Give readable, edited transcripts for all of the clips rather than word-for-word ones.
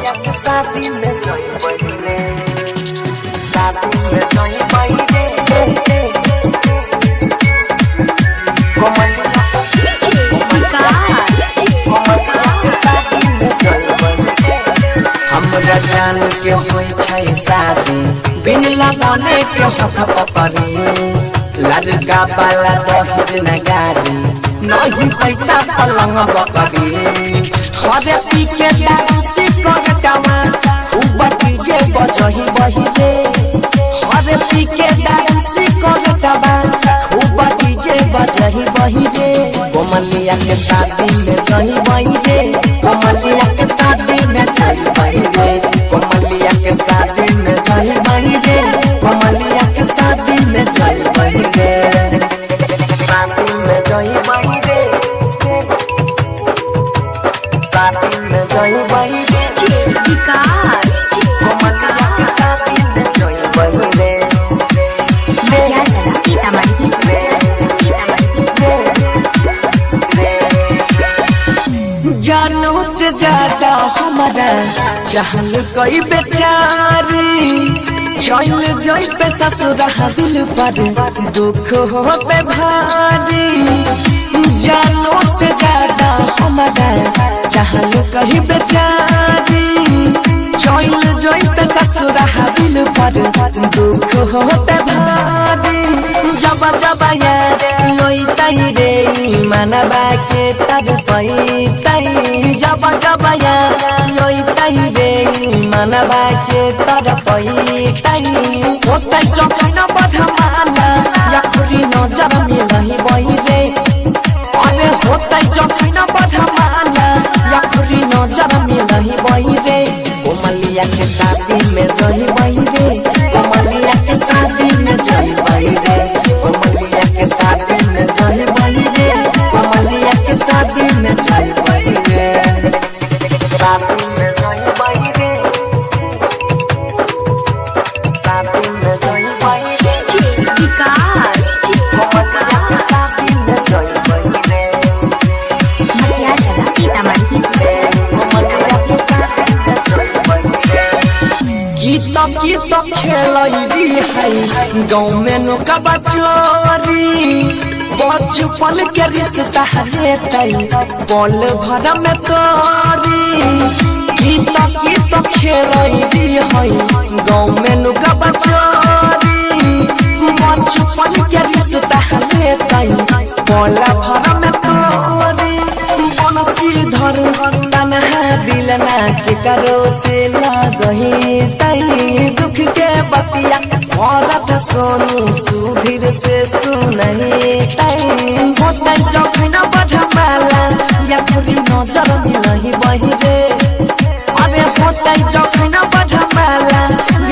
कोमलिया के शादी में जोई बहिरे शादी में जोई बहिरे कोमलिया हमरा जान के होई छै शादी बिन लगने के हक पकड़ी लड़का वाला दहेज न गाड़ी नहीं पैसा पलंग बकरी हरे पी के दारू से कर कमा खूब डीजे बजही बहिरे हरे पी के दारू से कर कमा खूब डीजे बजही बहिरे कोमलिया के शादी में जही बहिरे कोमलिया के शादी में जही बहिरे कोमलिया के शादी में जही बहिरे कोमलिया के शादी में जही बहिरे शादी में जही बहिरे शादी में जही बहिरे विकास कोमलिया के शादी में जही बहिरे जानो से ज्यादा हमारा चाहल कोई बेचारी चल जोई पे ससुरा दिल पर दुख हो पे भारी जानो से ज्यादा हमारा चाहल कोई बेचारी चल जोई पे ससुरा दिल पर दुख हो पे भारी जब जब यार लोई ताई रे मनबा के तर पई ताई जब जब यार लोई ताई रे मनबा के तर पई ताई होतै जखन बधमाला याखुरी नजर में रही बई रे अरे होतै जखन बधमाला याखुरी नजर में रही बई रे कोमलिया के शादी में जही बई रे कोमलिया के शादी में जही बई रे कोमलिया के शादी में जही बई रे कोमलिया के शादी में जही बई रे शादी में जही बई रे शादी में जही बई रे विकास कोमलिया के शादी में जही बई रे सीतामढ़ी कोमलिया के शादी में जही बई रे गीत खेलैली है गाँव में नुका बचोरी बचपन के रिश्ता लेतै पल भर में तोरी गीत खेलैली है गाँव में नुका बचोरी बचपन के रिश्ता लेतै पल भर में तोरी धर तनहा दिल ना के करो से लगही तई दुख के बतिया औरत सोनू सुधीर से सुनही तई होतै जखन बधमाला याखुरी नजर में रही बहिरे अरे होतै जखन बधमाला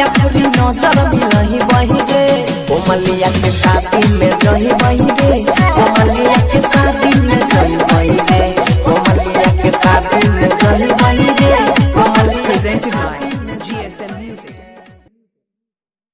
याखुरी नजर में रही बहिरे कोमलिया के शादी में जही बहिरे